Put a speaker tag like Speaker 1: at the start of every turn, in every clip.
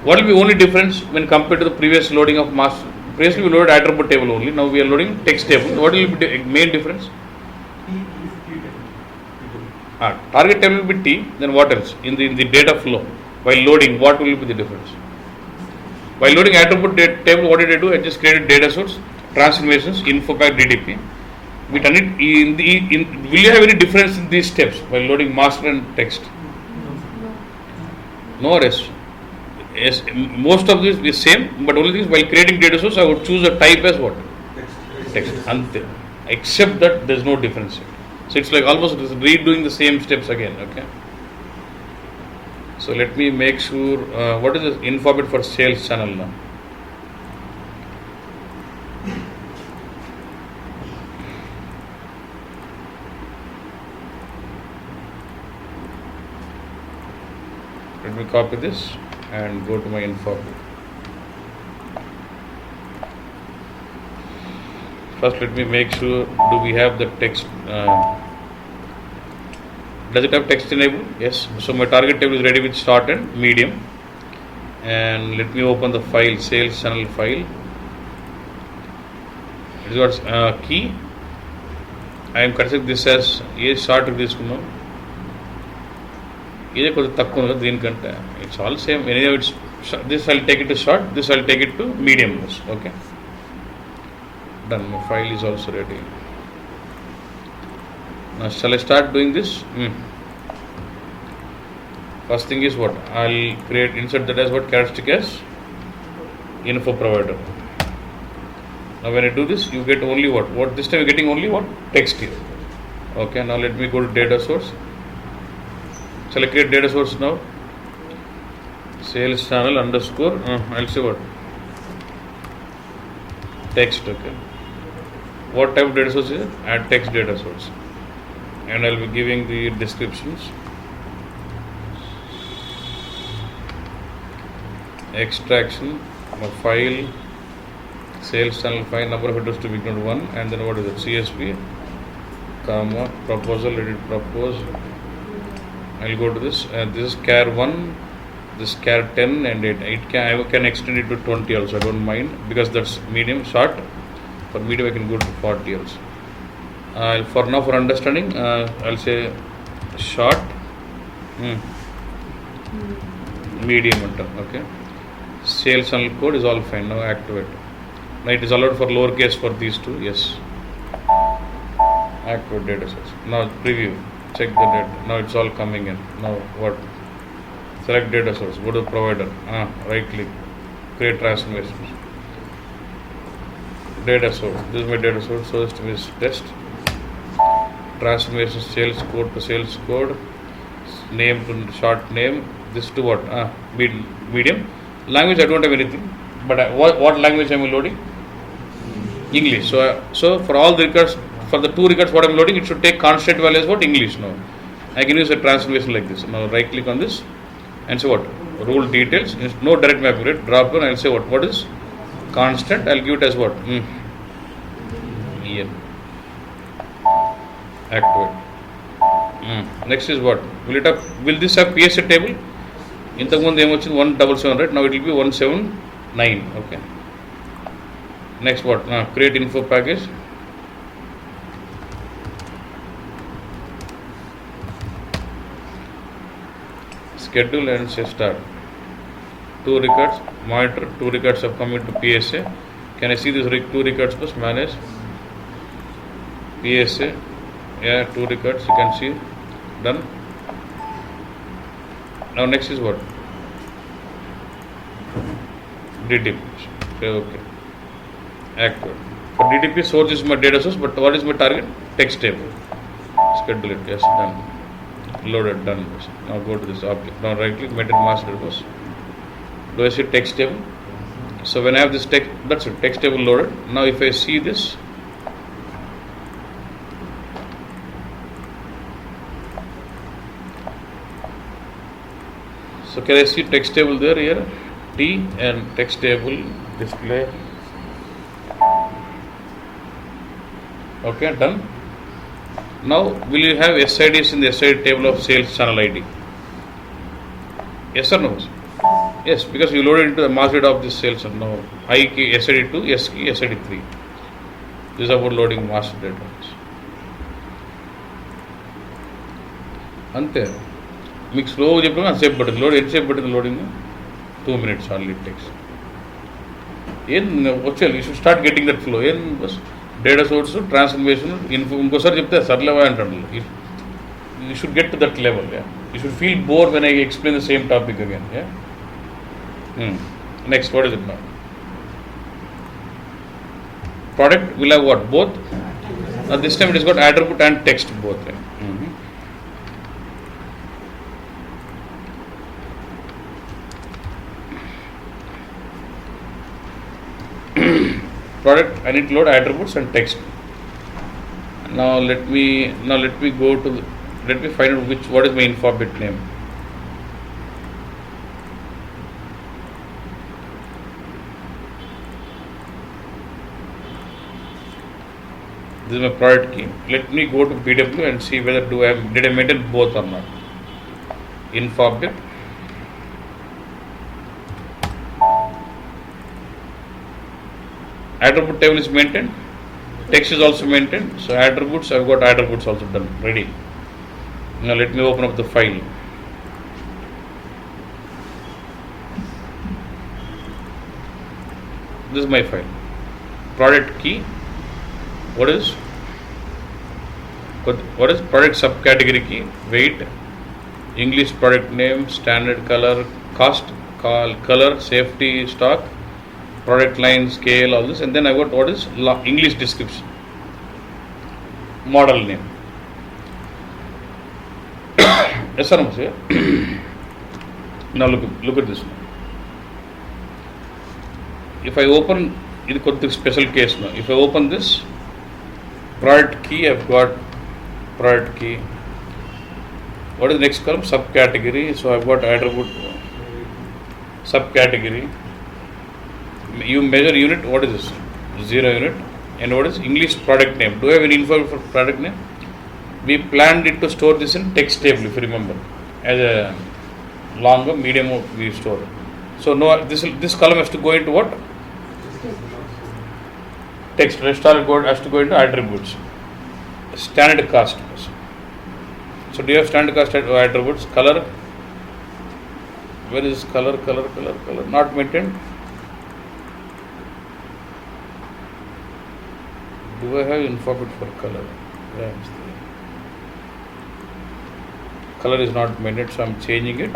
Speaker 1: What will be only difference when compared to the previous loading of master? Previously we loaded attribute table only. Now we are loading text table. What will be the main difference? Target table will be T. Then what else? In the data flow, while loading, what will be the difference? While loading attribute table, what did I do? I just created data source, transformations, info pack, DDP. We done it will you have any difference in these steps while loading master and text? No rest. Yes, most of this is same, but only thing is while creating data source, I would choose a type as what? Text. Ante. Except that there is no difference. So it's like almost redoing the same steps again. Okay. So let me make sure. What is the info bit for sales channel now? Let me copy this and go to my info bit. First, let me make sure, do we have the text, does it have text enabled? Yes. So my target table is ready with short and medium. And let me open the file, sales channel file. It is got key. I am considering this as short this. It's all same. Anyway, it's this I'll take it to short, this I'll take it to medium. Okay. Done. My file is also ready. Now shall I start doing this? First thing is what? I'll insert that as what characteristic as info provider. Now when I do this, you get only what? What this time you're getting only what? Text here. Okay, now let me go to data source. Shall I create data source now? Sales channel underscore, I'll say what? Text, okay. What type of data source is it? Add text data source. And I'll be giving the descriptions. Extraction, file, sales channel file, number of address to be ignored 1, and then what is it? CSP, comma, proposal, let it propose. I'll go to this, this is char 1, this char 10 and 8. I can extend it to 20 also, I don't mind, because that's medium, short. For medium I can go to 40 also. For now, for understanding, I'll say short, medium, okay. Sales channel code is all fine, now activate. Now it is allowed for lowercase for these two, yes. Activate data source. Now preview, check the data. Now it's all coming in. Now what? Select data source, go to provider, right click, create transformations. Data source, this is my data source, so this is test. Transformation sales code to sales code, name to short name, this to what? Medium. Language I don't have anything, but what language am I loading? English. So for all the records, for the two records what I am loading, it should take constant value as what? English. Now I can use a transformation like this. Now right click on this and say what? Rule details. No direct mapping, right? Drop down. I'll say what is constant. I'll give it as what? EN. Activate. Next is what? Will this have PSA table? In the one they mentioned 177, right? Now it will be 179. Okay. Next what? Create info package. Schedule and say start. 2 records, monitor, 2 records have come into PSA. Can I see this 2 records first? Manage PSA. Yeah, 2 records you can see. Done. Now next is what? DTP. Okay. Active. For DTP source is my data source, but what is my target? Text table. Schedule it. Yes, done. Loaded, done. Now go to this object. Now right click, maintain master database. Do I see text table? So when I have this text, that's it, text table loaded. Now if I see this, so can I see text table there here? T and text table display. Okay, done. Now will you have SIDs in the SID table of sales channel ID? Yes or no? Yes, because you load it into the master data of this sales and now I key SID2, S key SID3. This is about loading master data. అంతే మీకు స్లోగా చెప్పడం అంతసేపు పడుతుంది load ఎంతసేపు పడుతుంది loading 2 minutes only it takes. ఏం వచ్చేయాలి you should start getting that flow ఏం డేటా సోర్స్ ట్రాన్స్ఫర్మేషన్ ఇంకోసారి చెప్తే సర్లేవా అంటాడు you should get to that level you should feel bore when I explain the same topic again next what is it now product will have what both this time it has got attribute and text both. Product I need to load attributes and text. Now let me go to let me find out what is my info bit name. This is my product key. Let me go to BW and see whether did I maintain both or not. Info bit. Attribute table is maintained, text is also maintained, so attributes, I've got attributes also done, ready. Now let me open up the file. This is my file. Product key, what is product subcategory key, weight, English product name, standard color, cost, color, safety, stock, product line, scale, all this, and then I got what is English description, model name. Yes or no, sir? Now look at this. If I open, it is a special case now. If I open this product key, I've got product key. What is the next column? Subcategory. So I've got attribute subcategory. You measure unit, what is this? 0 unit. And what is English product name? Do I have any info for product name? We planned it to store this in text table, if you remember, as a longer medium we store. So no, this column has to go into what? Text. Rest all has to go into attributes. Standard cost. So do you have standard cost attributes? Color. Where is color? Not maintained. Do I have info bit for color? Yeah, color is not maintained, so I'm changing it,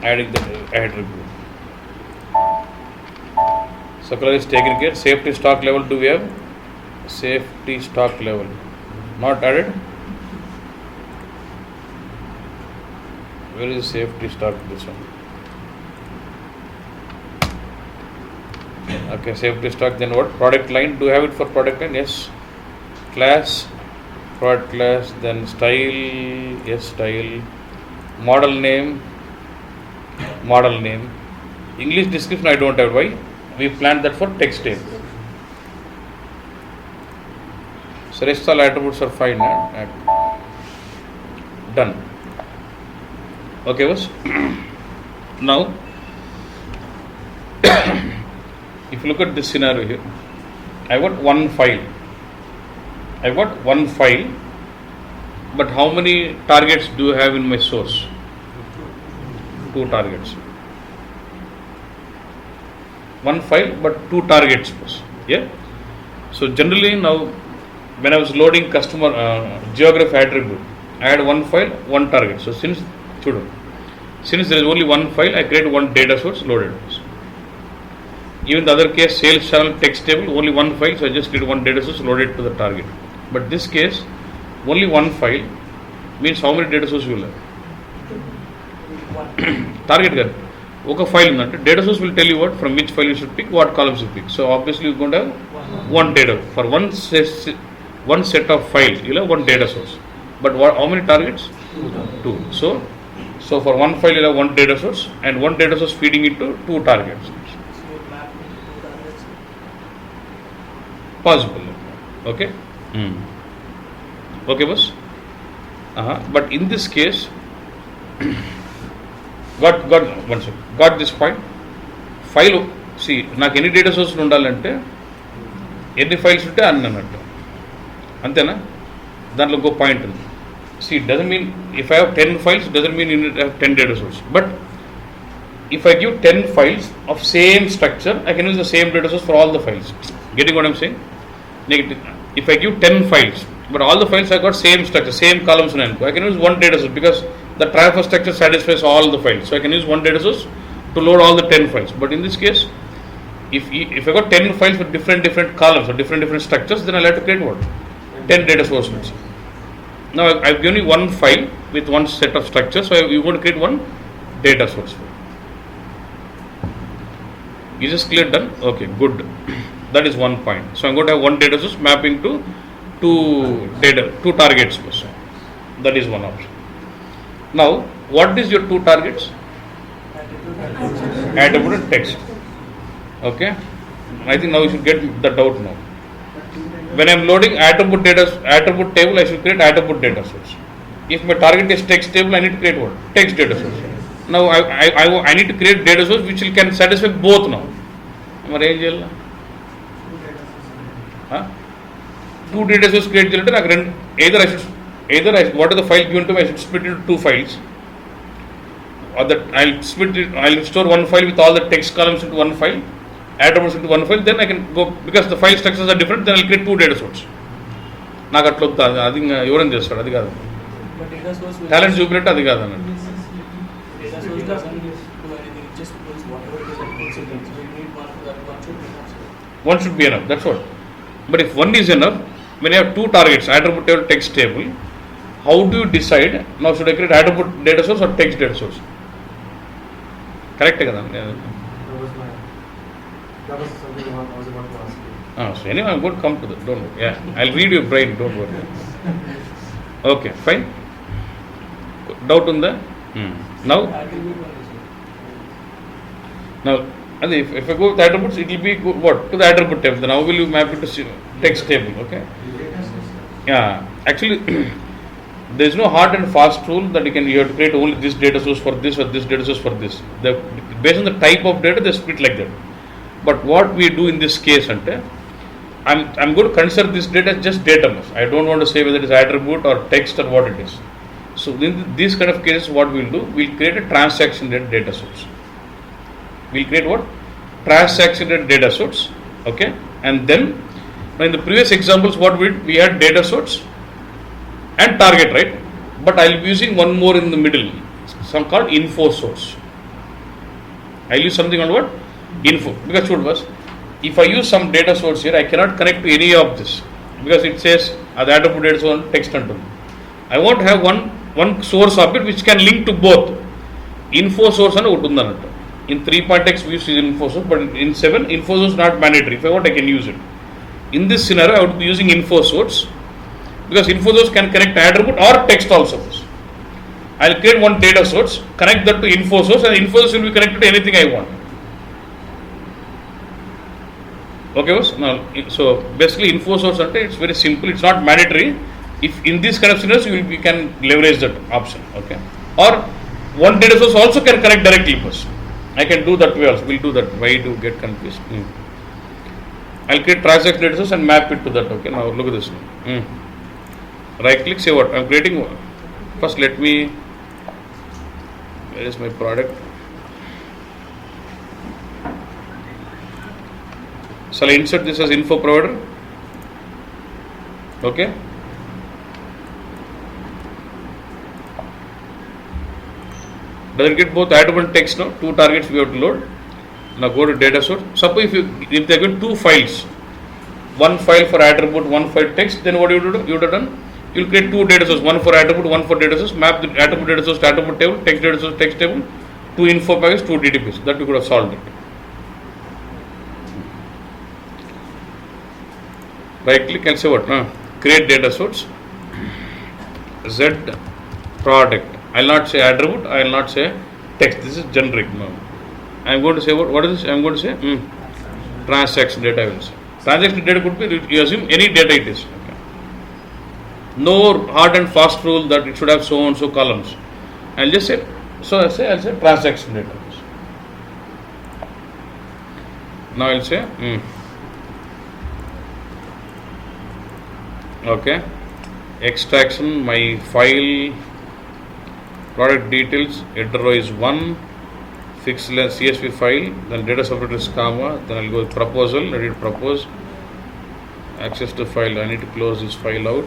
Speaker 1: adding the attribute. So color is taken care. Safety stock level, do we have? Safety stock level not added. Where is safety stock? This one. Okay, safety stock. Then what? Product line. Do you have it for product line? Yes. Class, product class. Then style. Yes, style. Model name. English description I don't have. Why? We planned that for text table. So rest all attributes are fine. Done. Okay, boss. Now, if you look at this scenario here, I got one file. But how many targets do you have in my source? 2 targets. One file, but 2 targets. Yeah. So generally now, when I was loading customer geography attribute, I had one file, one target. So since there is only one file, I create one data source loaded. Even the other case, sales channel text table, only one file, so I just create one data source loaded to the target. But this case, only one file means how many data sources will have? Target guy. Okay, file in that. Data source will tell you what, from which file you should pick, what columns you pick. So obviously you're going to have one data. For one set of files, you'll have one data source. But how many targets? 2. So for one file, you'll have one data source and one data source feeding into 2 targets. Possible. Okay. Okay, boss. But in this case, got this point. File, see, నాకు ఎన్ని data సోర్స్లు ఉండాలంటే ఎన్ని files ఉంటే అన్ని అన్నట్టు, అంతేనా? దాంట్లో ఇంకో పాయింట్ ఉంది. See, it doesn't mean if I have 10 files, doesn't mean you need to have 10 data sources. But if I give 10 files of same structure, I can use the same data source for all the files. Getting what I'm saying? Negative. If I give 10 files, but all the files I got same structure, same columns, I can use one data source because the transfer structure satisfies all the files. So I can use one data source to load all the 10 files. But in this case, if I got 10 files with different columns or different structures, then I'll have to create what? 10 data sources. Now I've given you one file with one set of structures, so you're going to create one data source. Is this clear? Done? Okay, good. That is one point. So I'm going to have one data source mapping to two targets. That is one option. Now, what is your two targets? Attribute and text. Okay. I think now you should get the doubt now. When I am loading attribute table, I should create attribute data source. If my target is text table, I need to create what? Text data source. Now I need to create data source which can satisfy both now. Two data source create either what are the file given to me, I should split it into two files. Or that I'll store one file with all the text columns into one file, attributes into one file, then I can go, because the file structures are different, then I'll create two data sources. నాకు అట్లా వస్తుంది, అది ఎవరైనా చేస్తాడు, అది కాదు talent చూపినట్టు, అది కాదు అన్నట్టు. One should be enough, that's what. But if one is enough, when you have two targets, attribute table, text table, how do you decide, now should I create attribute data source or text data source? Correct కదా?
Speaker 2: That was something I was about to ask you.
Speaker 1: So anyway, I'm going to come to that. Don't worry. Yeah, I'll read your brain. Don't worry. Okay, fine. Doubt on that? Now, if I go with attributes, it will be what? To the attribute table. Then how will you map it to text table? Okay. Yeah. Actually, there is no hard and fast rule that you have to create only this data source for this or this data source for this. Based on the type of data, they split like that. But what we do in this case, I'm going to consider this data as just data. I don't want to say whether it is attribute or text or what it is. So in these kind of cases, what we'll do, we'll create a transaction data source. We'll create what? Transaction data source. Okay. And then, in the previous examples, what we had data source and target, right? But I'll be using one more in the middle, some called info source. I'll use something on what? Info. Because if I use some data source here, I cannot connect to any of this because it says the attribute data source text and I want to have one source of it which can link to both. Info source and utundannattu. In 3.x we use info source, but in 7 info source is not mandatory. If I want, I can use it. In this scenario, I would be using info source because info source can connect attribute or text also. I'll create one data source, connect that to info source, and info source will be connected to anything I want. Okay, now, so basically info source, it's very simple, it's not mandatory. If in this kind of scenarios, we can leverage that option, okay. Or one data source also can connect directly first. I can do that way also, we'll do that. Why do get confused? I'll create transaction data source and map it to that, okay. Now look at this. Right click, say what? I'm creating, first let me, where is my product? Shall I insert this as info provider? Okay. Does it get both attribute and text now? Two targets we have to load. Now go to data source. Suppose if they give two files, one file for attribute, one for text, then what you do? You would have done. You'll create two data sources, one for attribute, one for data source. Map the attribute data source to attribute table, text data source text table, two info packages, two DTPs. That we could have solved it. Right click and say what? Create data source. Z product. I'll not say attribute, I'll not say text. This is generic now. I'm going to say what is this? I'm going to say transaction data. I will say. Transaction data could be, you assume any data it is. Okay. No hard and fast rule that it should have so and so columns. I'll just say So I'll say transaction data. Now I'll say okay, extraction, my file product details, header row is 1, fixed length CSV file, then data separator is comma, then I'll go with proposal, let it propose, access to file, I need to close this file out.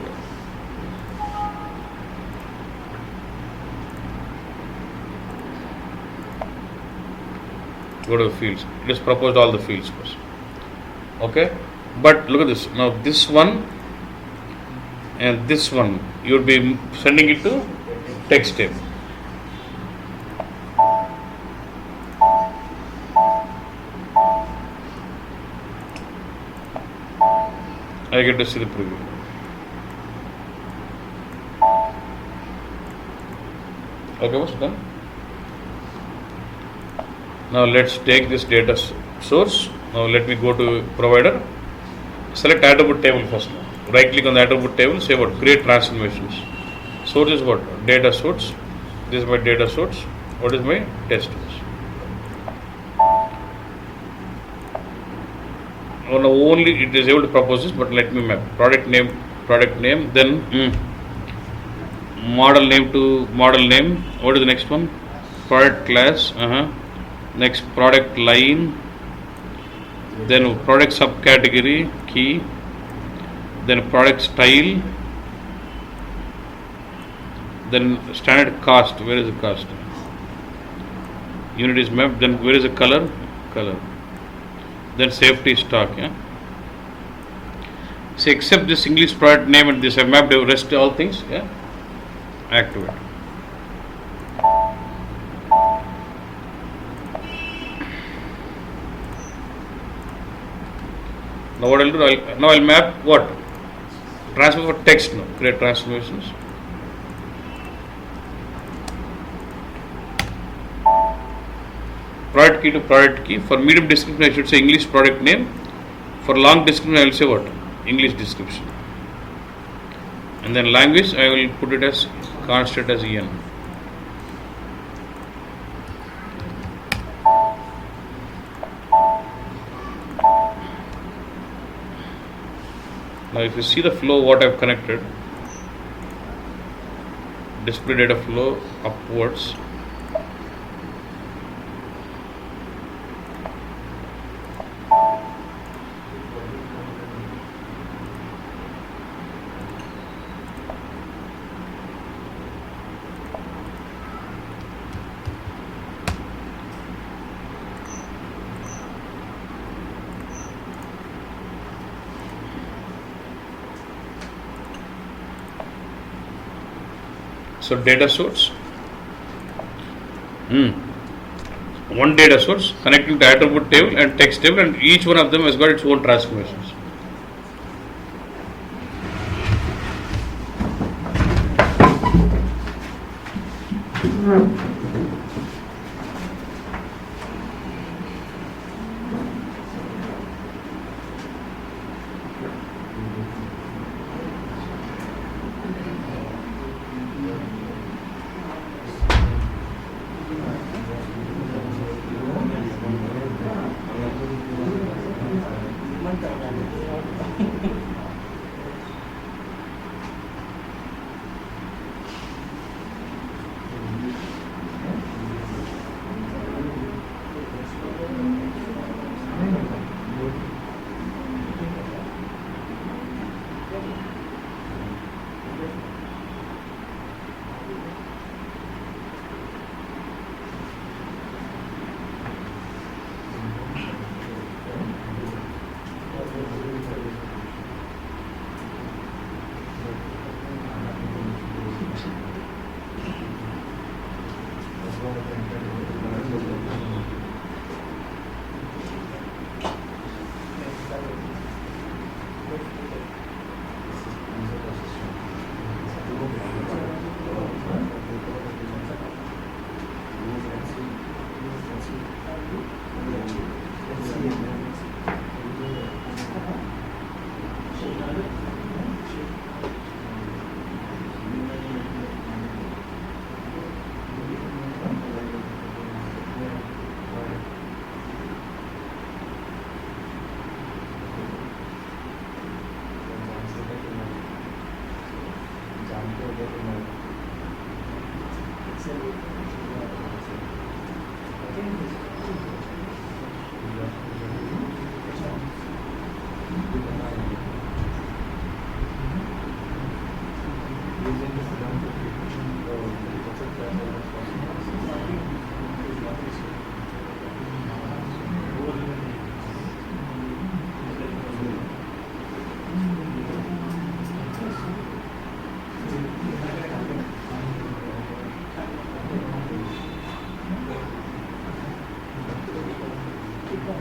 Speaker 1: Go to the fields, it has proposed all the fields first. Okay, but look at this, now this one and this one, you will be sending it to text table. I get to see the preview. Okay, what's done? Now let's take this data source. Now let me go to provider. Select attribute table first. Right click on the attribute table. Say what? Create transformations. Source is what? Data source. This is my data source. What is my test source? Now only it is able to propose this, but let me map product name, then model name to model name. What is the next one? Product class. Next product line, then product subcategory key, then product style, then standard cost. Where is the cost? Unit is mapped. Then where is the color? Then safety stock. Say except this English product name and this, I mapped the rest all things. Activate. Now what I'll do? I'll map what? Transfer for text now. Create transformations. Product key to product key. For medium description, I should say English product name. For long description, I will say what? English description. And then language, I will put it as constant as EN. Now if you see the flow what I have connected, display data flow upwards, so data source, one data source connecting to attribute table and text table, and each one of them has got its own transformations.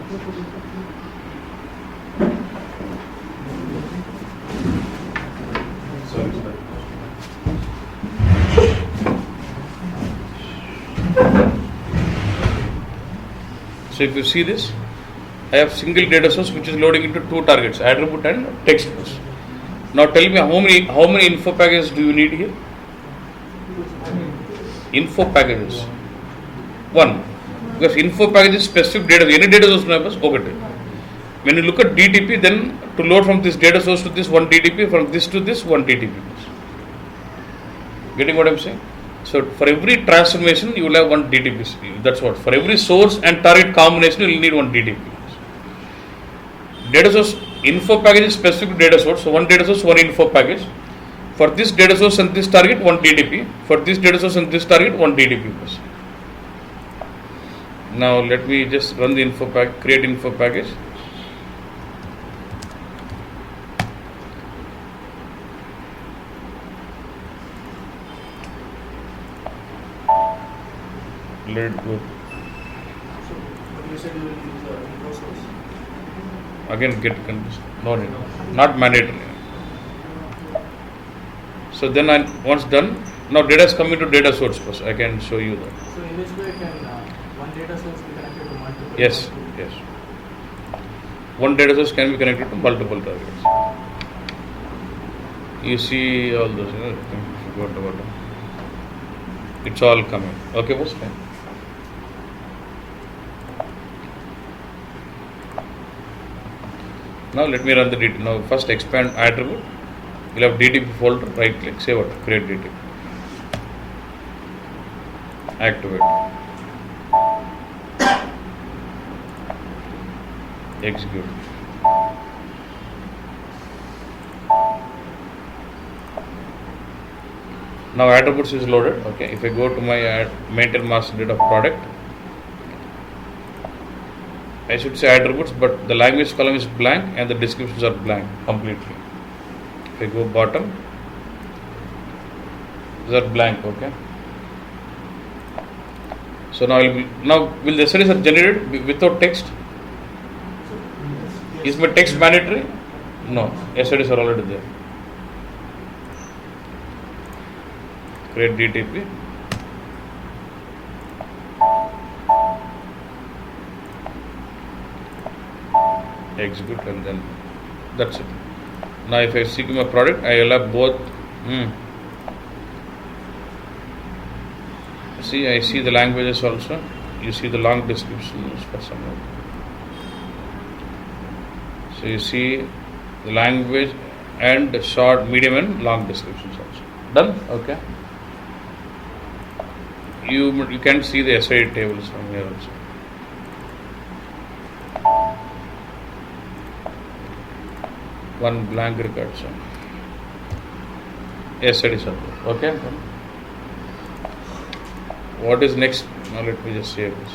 Speaker 1: Sorry. So if you see this, I have single data source which is loading into two targets, attribute and text bus. Now tell me how many info packages do you need here? Info packages. One. Because info package is specific data. Any data source numbers, okay. When you look at DTP, then to load from this data source to this one DTP, from this to this one DTP. Getting what I'm saying? So for every transformation, you will have one DTP. That's what. For every source and target combination, you will need one DTP. Data source info package is specific data source. So one data source, one info package. For this data source and this target, one DTP. For this data source and this target, one DTP. Now let me just run the info pack, create info package. Let it go.
Speaker 2: So, but you said you will use the info source.
Speaker 1: Again get confused. No need. Not mandatory. So then once done, now data is coming to data source first. I can show you that.
Speaker 2: So in this way, can one data source be connected to multiple?
Speaker 1: Yes, yes. One data source can be connected to multiple targets. You see all those, forgot about it. It's all coming. Okay, boss? Fine. Now let me run the DTP. Now first expand attribute. You'll have DTP folder, right click, say what? Create DTP. Activate. Execute. Now attributes is loaded. Okay, if I go to my maintain master data product, I should say attributes, but the language column is blank and the descriptions are blank completely. If I go bottom, these are blank. Okay. So now will the SREs are generated without text? Is my text mandatory? No, SREs are already there. Create DTP. Execute and then that's it. Now if I seek my product, I will have both. See, I see the languages also. You see the long descriptions for some. So you see the language and the short, medium and long descriptions also. Done? Okay. You can see the SRE tables from here also. One blank record. So SRE subject. Okay. What is next? Now let me just save this.